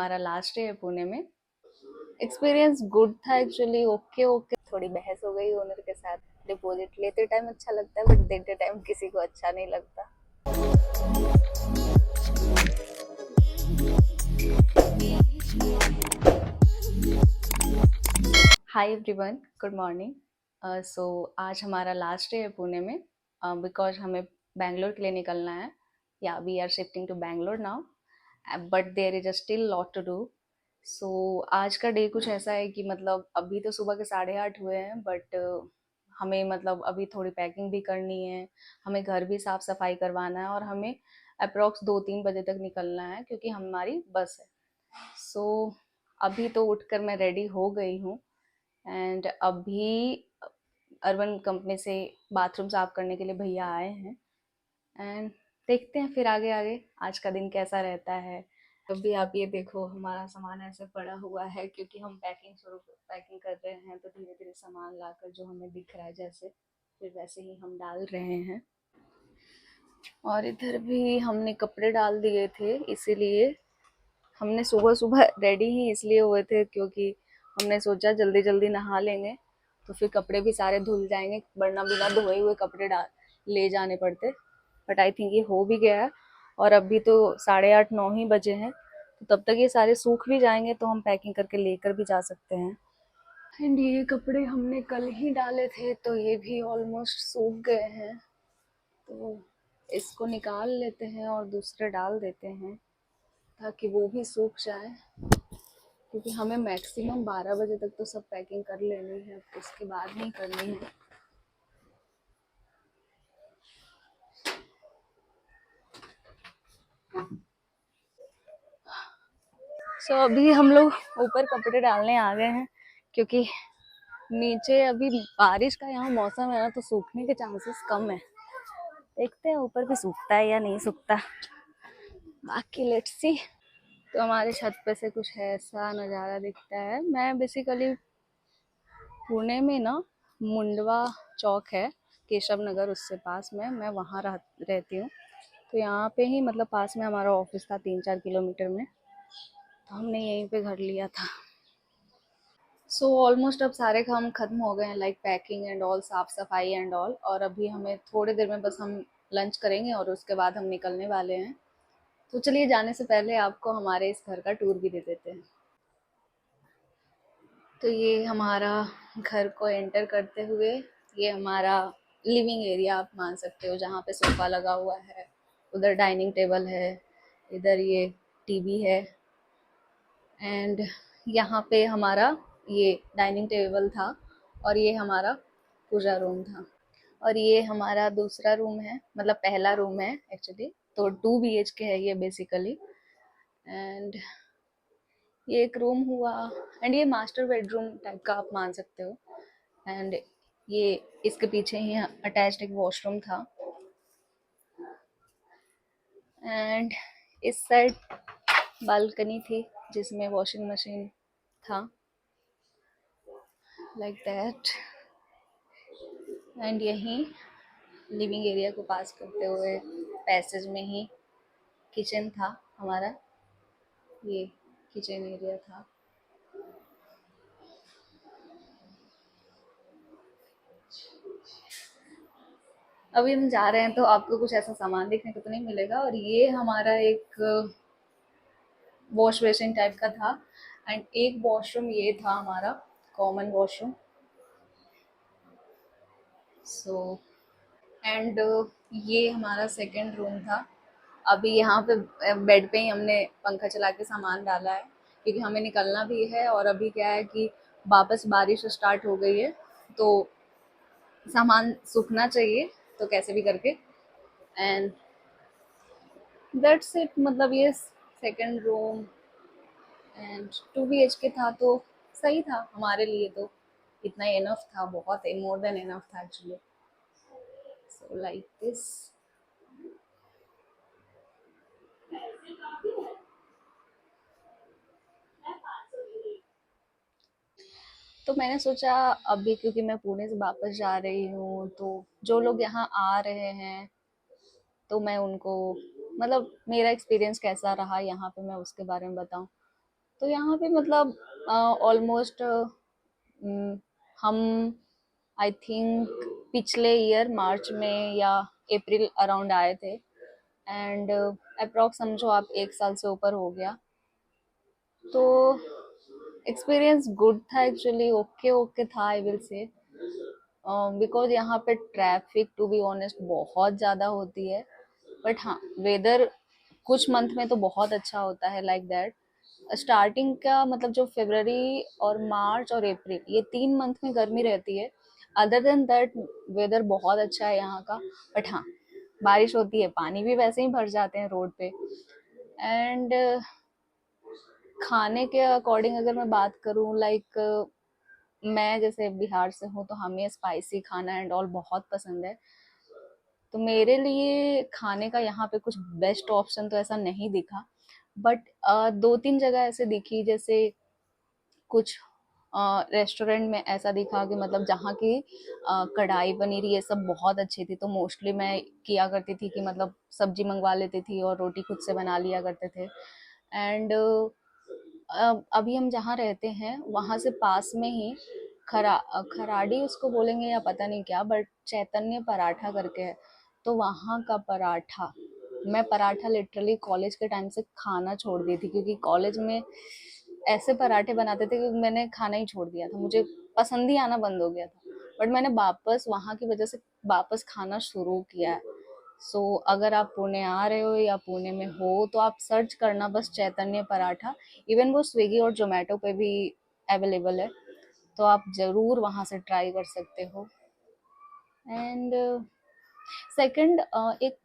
हमारा last day है पुणे में। एक्सपीरियंस गुड था एक्चुअली। ओके ओके, थोड़ी बहस हो गई ओनर के साथ। डिपॉजिट लेते टाइम अच्छा लगता है बट देते टाइम किसी को अच्छा नहीं लगता। Hi everyone, good morning. So आज हमारा लास्ट डे है पुणे में बिकॉज हमें बैंगलोर के लिए निकलना है। या we are shifting to Bangalore now, but there is still lot to do. So आज का डे कुछ ऐसा है कि मतलब अभी तो सुबह के 8:30 हुए हैं बट हमें मतलब अभी थोड़ी पैकिंग भी करनी है। हमें घर भी साफ सफाई करवाना है और हमें अप्रोक्स 2-3 बजे तक निकलना है क्योंकि हमारी बस है। सो अभी तो उठकर मैं रेडी हो गई हूँ एंड अभी अर्बन कंपनी से बाथरूम साफ करने के लिए भैया आए हैं एंड देखते हैं फिर आगे आगे आज का दिन कैसा रहता है। अभी आप ये देखो, हमारा सामान ऐसे पड़ा हुआ है क्योंकि हम पैकिंग कर रहे हैं, तो धीरे धीरे सामान लाकर जो हमें दिख रहा है जैसे फिर वैसे ही हम डाल रहे हैं। और इधर भी हमने कपड़े डाल दिए थे, इसीलिए हमने सुबह सुबह रेडी ही इसलिए हुए थे क्योंकि हमने सोचा जल्दी जल्दी नहा लेंगे तो फिर कपड़े भी सारे धुल जाएंगे, वरना बिना धोए हुए कपड़े डाल ले जाने पड़ते। बट आई थिंक ये हो भी गया है और अभी तो 8:30-9 ही बजे हैं, तो तब तक ये सारे सूख भी जाएंगे तो हम पैकिंग करके लेकर भी जा सकते हैं। एंड ये कपड़े हमने कल ही डाले थे तो ये भी ऑलमोस्ट सूख गए हैं, तो इसको निकाल लेते हैं और दूसरे डाल देते हैं ताकि वो भी सूख जाए, क्योंकि हमें मैक्सिमम 12 बजे तक तो सब पैकिंग कर लेनी है, उसके बाद नहीं करनी है। सो अभी हम लोग ऊपर कपड़े डालने आ गए हैं क्योंकि नीचे अभी बारिश का यहाँ मौसम है ना, तो सूखने के चांसेस कम है। देखते हैं ऊपर भी सूखता है या नहीं सूखता, बाकी लेट्स सी। तो हमारे छत पे से कुछ ऐसा नज़ारा दिखता है। मैं बेसिकली पुणे में ना मुंडवा चौक है, केशव नगर, उससे पास में मैं वहाँ रहती हूँ। तो यहाँ पे ही मतलब पास में हमारा ऑफिस था 3-4 किलोमीटर में, तो हमने यहीं पे घर लिया था। सो ऑलमोस्ट अब सारे काम खत्म हो गए हैं, लाइक पैकिंग एंड ऑल, साफ सफाई एंड ऑल। और अभी हमें थोड़ी देर में बस हम लंच करेंगे और उसके बाद हम निकलने वाले हैं। तो चलिए जाने से पहले आपको हमारे इस घर का टूर भी दे देते हैं। तो ये हमारा घर को एंटर करते हुए ये हमारा लिविंग एरिया आप मान सकते हो, जहाँ पे सोफा लगा हुआ है, उधर डाइनिंग टेबल है, इधर ये टीवी है एंड यहाँ पे हमारा ये डाइनिंग टेबल था और ये हमारा पूजा रूम था। और ये हमारा दूसरा रूम है, मतलब पहला रूम है एक्चुअली, तो 2 BHK है ये बेसिकली। एंड ये एक रूम हुआ एंड ये मास्टर बेडरूम टाइप का आप मान सकते हो। एंड ये इसके पीछे ही अटैच्ड एक वॉशरूम था एंड इस साइड बालकनी थी जिसमें वॉशिंग मशीन था, लाइक दैट। एंड यहीं लिविंग एरिया को पास करते हुए पैसेज में ही किचन था हमारा, ये किचन एरिया था। अभी हम जा रहे हैं तो आपको कुछ ऐसा सामान देखने को तो नहीं मिलेगा। और ये हमारा एक वॉश बेसिन टाइप का था एंड एक वॉशरूम ये था हमारा कॉमन वॉशरूम। सो एंड ये हमारा सेकंड रूम था। अभी यहाँ पे बेड पे ही हमने पंखा चला के सामान डाला है क्योंकि हमें निकलना भी है और अभी क्या है कि वापस बारिश स्टार्ट हो गई है, तो सामान सूखना चाहिए तो कैसे भी करके। एंड दैट्स इट, मतलब ये सेकंड रूम एंड 2 BHK था तो सही था हमारे लिए, तो इतना इनफ था, बहुत मोर देन इनफ था एक्चुअली। So like this. तो मैंने सोचा अभी क्योंकि मैं पुणे से वापस जा रही हूँ, तो जो लोग यहाँ आ रहे हैं तो मैं उनको मतलब मेरा एक्सपीरियंस कैसा रहा यहाँ पे मैं उसके बारे में बताऊँ। तो यहाँ पे मतलब ऑलमोस्ट हम आई थिंक पिछले ईयर मार्च में या अप्रैल अराउंड आए थे, एंड अप्रॉक्स समझो आप 1 साल से ऊपर हो गया। तो एक्सपीरियंस गुड था एक्चुअली, ओके ओके था आई विल से, बिकॉज यहाँ पे ट्रैफिक टू बी ऑनेस्ट बहुत ज़्यादा होती है। बट हाँ, वेदर कुछ मंथ में तो बहुत अच्छा होता है लाइक दैट। स्टार्टिंग का मतलब जो फरवरी और मार्च और अप्रैल, ये 3 मंथ में गर्मी रहती है। अदर देन दैट वेदर बहुत अच्छा है यहाँ का। बट हाँ, बारिश होती है, पानी भी वैसे ही भर जाते हैं रोड पे। एंड खाने के अकॉर्डिंग अगर मैं बात करूँ, लाइक मैं जैसे बिहार से हूँ तो हमें स्पाइसी खाना एंड ऑल बहुत पसंद है। तो मेरे लिए खाने का यहाँ पे कुछ बेस्ट ऑप्शन तो ऐसा नहीं दिखा। बट 2-3 जगह ऐसे दिखी, जैसे कुछ रेस्टोरेंट में ऐसा दिखा कि मतलब जहाँ की कढ़ाई पनीर ये सब बहुत अच्छी थी। तो मोस्टली मैं किया करती थी कि मतलब सब्जी मंगवा लेती थी और रोटी खुद से बना लिया करते थे। एंड अभी हम जहाँ रहते हैं वहाँ से पास में ही खराड़ी उसको बोलेंगे या पता नहीं क्या, बट चैतन्य पराठा करके है। तो वहाँ का पराठा, मैं पराठा लिटरली कॉलेज के टाइम से खाना छोड़ दी थी, क्योंकि कॉलेज में ऐसे पराठे बनाते थे कि मैंने खाना ही छोड़ दिया था, मुझे पसंद ही आना बंद हो गया था। बट मैंने वापस वहाँ की वजह से वापस खाना शुरू किया है। सो अगर आप पुणे आ रहे हो या पुणे में हो तो आप सर्च करना बस चैतन्य पराठा। इवन वो स्विगी और जोमेटो पे भी अवेलेबल है, तो आप ज़रूर वहाँ से ट्राई कर सकते हो। एंड सेकंड, एक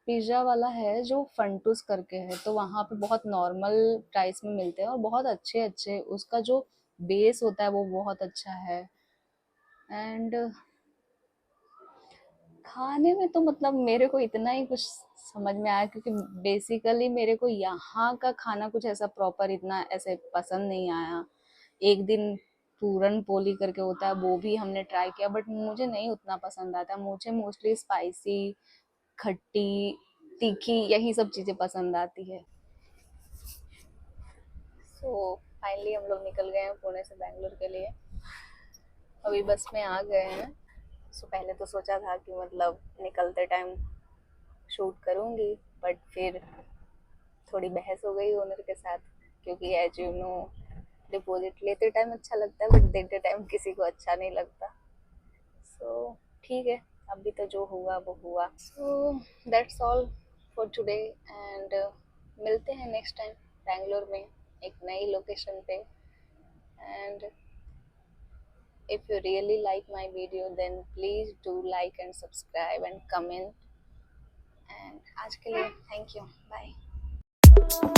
पिज़्ज़ा वाला है जो फंटूस करके है, तो वहाँ पे बहुत नॉर्मल प्राइस में मिलते हैं और बहुत अच्छे अच्छे, उसका जो बेस होता है वो बहुत अच्छा है। एंड खाने में तो मतलब मेरे को इतना ही कुछ समझ में आया, क्योंकि बेसिकली मेरे को यहाँ का खाना कुछ ऐसा प्रॉपर इतना ऐसे पसंद नहीं आया। एक दिन पूरन पोली करके होता है, वो भी हमने ट्राई किया, बट मुझे नहीं उतना पसंद आता। मुझे मोस्टली स्पाइसी, खट्टी, तीखी, यही सब चीज़ें पसंद आती है। सो फाइनली हम लोग निकल गए हैं पुणे से बैंगलोर के लिए। अभी बस में आ गए हैं। सो पहले तो सोचा था कि मतलब निकलते टाइम शूट करूँगी, बट फिर थोड़ी बहस हो गई ओनर के साथ, क्योंकि एज यू नो डिपॉजिट लेते टाइम अच्छा लगता है बट देते टाइम किसी को अच्छा नहीं लगता। सो ठीक है, अभी तो जो हुआ वो हुआ। So that's all for today, and मिलते हैं नेक्स्ट टाइम बैंगलोर में एक नई लोकेशन पे। And if you really like my video, then please do like and subscribe and comment. And आज के लिए thank you, bye.